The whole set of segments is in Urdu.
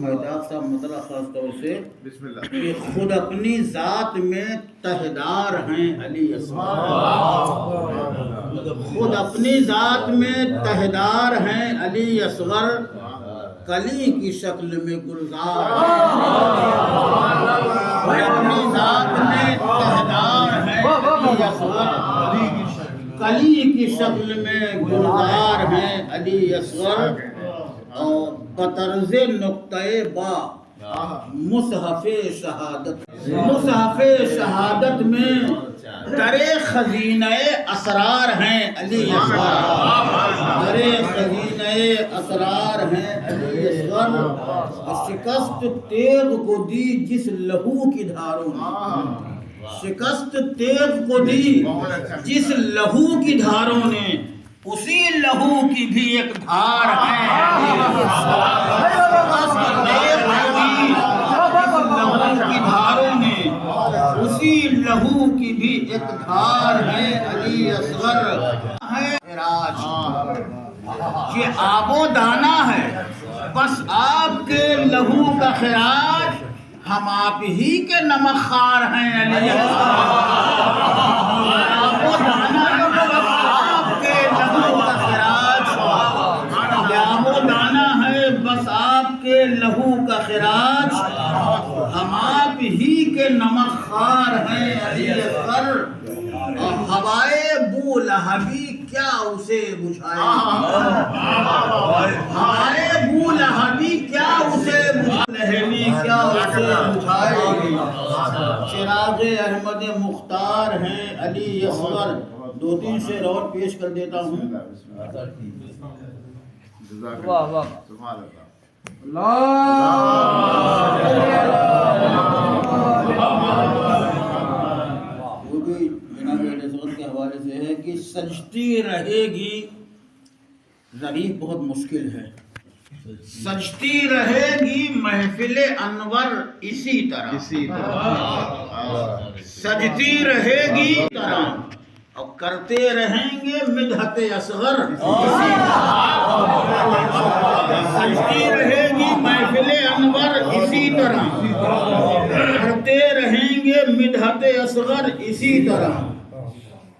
مہتاب صاحب مطلب خاص طور سے کہ خود اپنی ذات میں تہدار ہیں علی اصغر، خود اپنی ذات میں تہدار ہیں علی اصغر، کلی کی شکل میں گلزار ہیں، خود اپنی ذات میں تہدار ہیں علی اصغر، کلی کی شکل میں گلزار ہیں علی اصغر، اور بطرز نقطۂ با مصحف شہادت، مصحف شہادت میں درے خزینہ اسرار ہیں علی اصغر، درے خزینہ اسرار ہیں علی اصغر، شکست تیغ کو دی جس لہو کی دھاروں نے، شکست تیغ کو دی جس لہو کی دھاروں نے، اسی لہو کی بھی ایک دھار ہے، اسی لہو کی بھی ایک دھار ہے علی اصغر ہے راج، یہ آب و دانہ ہے بس آپ کے لہو کا خراج، ہم آپ ہی کے نمک خوار ہیں علی اصغر، آب و دانہ ہے بس آپ کے لہو کا خراج، آب و دانہ ہے بس آپ کے لہو کا خراج، ہم آپ ہی کے نمک خوار ہیں علی اصغر، اور ہوائے بو لہبی کیا اسے بجھائے گی، ہوائے بو لہبی کیا اسے لہبی کیا اسے بجھائے گی، چراغ احمد مختار ہیں علی اصغر، دو تین شعر اور پیش کر دیتا ہوں۔ واہ واہ وہ بھی جناب علیہ السلام کے حوالے سے ہے کہ سجتی رہے گی، ضریف بہت مشکل ہے، سجتی رہے گی محفل انور اسی طرح، سجتی رہے گی طرح، اور کرتے رہیں گے مدحت اصغر اسی طرح، سجتی رہے گی محفل انور اسی طرح، کرتے رہیں گے مدحت اصغر اسی طرح،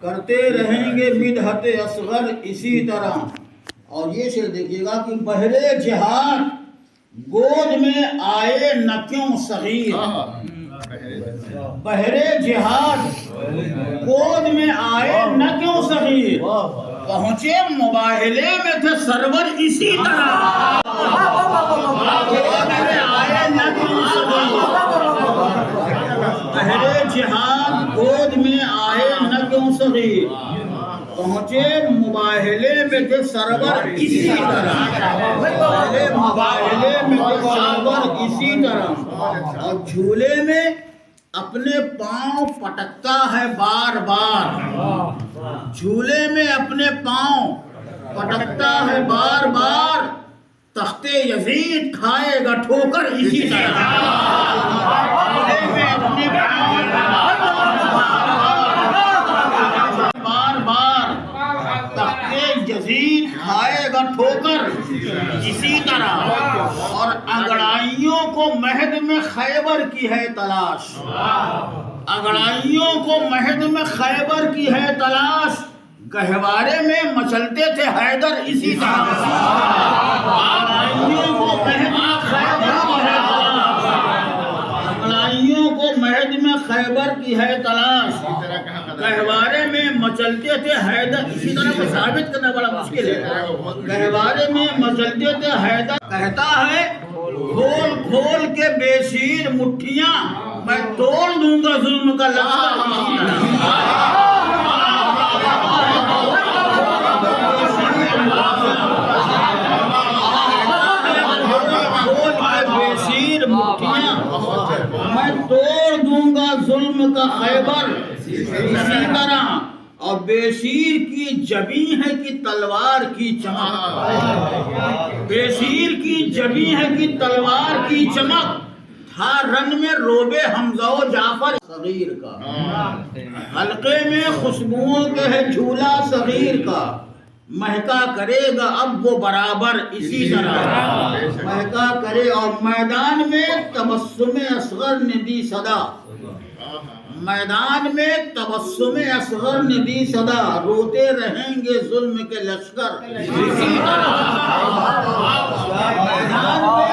کرتے رہیں گے مدحت اصغر اسی طرح۔ اور یہ شعر دیکھیے گا کہ بحر جہاد گود میں آئے نہ کیوں صغیر، بحر جہاد گود میں آئے نہ کیوں صغیر، پہنچے مباہلے میں تھے سرور اسی طرح، گود میں آئے نہ کیوں صغیر، بحر جہاد گود میں آئے نہ کیوں صغیر، پہنچے مباہلے میں تھے سرور اسی طرح، مباہلے میں تھے سرور اسی طرح، اور جھولے میں اپنے پاؤں پٹکتا ہے بار بار، جھولے میں اپنے پاؤں پٹکتا ہے بار بار، تخت یزید کھائے گا ٹھوکر اسی طرح، جھولے میں اپنے پاؤں بار بار، تخت یزید کھائے گا ٹھوکر اسی طرح، اور انگڑائیوں کو مہد میں خیبر کی ہے تلاش، انگڑائیوں کو مہد میں خیبر کی ہے تلاش، گہوارے میں مچلتے تھے حیدر اسی طرح، انگڑائیوں کو مہد میں خیبر کی ہے تلاش، انگڑائیوں کو مہد میں خیبر کی ہے تلاش، گہوارے میں مچلتے تھے حیدر اسی طرح کو ثابت کرنا بڑا مشکل ہے، گہوارے میں مچلتے تھے حیدر، کہتا ہے کھول کھول کے بے شیر مٹھیاں میں توڑ دوں گا ظلم کا لشکر اسی طرح، کھول کے بے شیر مٹھیاں میں توڑ دوں گا ظلم کا خیبر اسی طرح، اور بے شیر کی جبیں ہے کہ تلوار کی چمک، بے شیر کی جبیں ہے کہ تلوار کی چمک، تھا رن میں روب حمزہ و جعفر صغیر کا، حلقے میں خوشبوؤں کے ہے جھولا صغیر کا، مہکا کرے گا اب وہ برابر اسی طرح مہکا کرے. اور میدان میں تبسم اصغر نے دی صدا, میدان میں تبسم اصغر نے دی صدا, روتے رہیں گے ظلم کے لشکر اسی طرح. میدان میں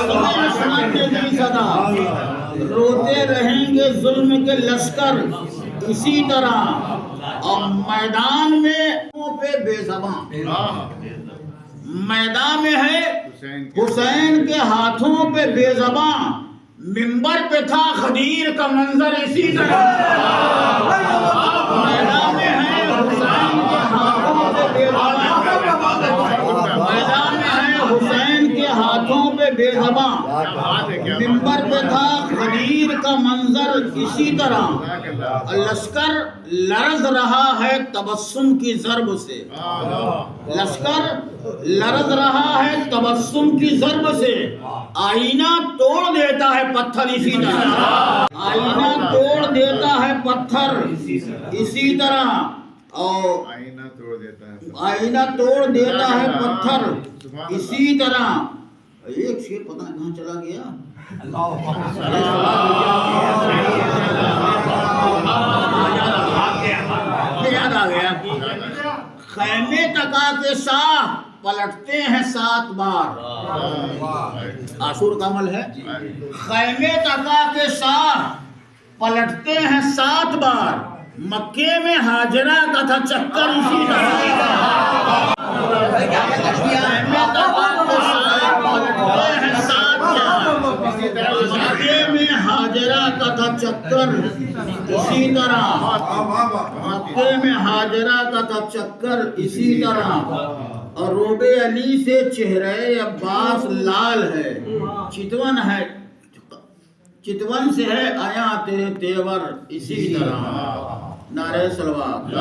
تبسم اصغر نے دی صدا, روتے رہیں گے ظلم کے لشکر اسی طرح. اور میدان میں پہ بے زبان, میدان میں ہے حسین کے ہاتھوں پہ بے زبان, منبر پہ تھا خدیر کا منظر اسی طرح. میدان میں ہے حسین کے ہاتھوں پہ بے زبان, میدان میں ہے حسین کے ہاتھوں پہ بے زبان, منبر پہ تھا خدیر کا منظر اسی طرح. لشکر لرز رہا ہے تبسم کی ضرب سے, لشکر لرز رہا ہے تبسم کی ضرب سے, آئینہ توڑ دیتا ہے پتھر اسی طرح, آئینہ توڑ دیتا ہے پتھر اسی طرح. اور آئینہ توڑ دیتا ہے پتھر اسی طرح. ایک شیر پتہ نہیں کہاں چلا گیا, یاد آ گیا. خیمے تک آ کے شاہ پلٹتے ہیں 7 بار, عاشور کا عمل ہے. خیمے تک آ کے شاہ پلٹتے ہیں 7 بار, مکے میں ہاجرہ کا تھا چکر اسی طرح. خیمے تک آ کے شاہ پلٹتے ہیں 7 بار, مکے میں ہاجرہ کا تھا چکر اسی طرح. مکے میں ہاجرہ کا تھا چکر اسی طرح. اور روب علی سے چہرے عباس لال ہے, چتون ہے چتون سے ہے آیا تیرے تیور اسی طرح. نعرہ صلوات.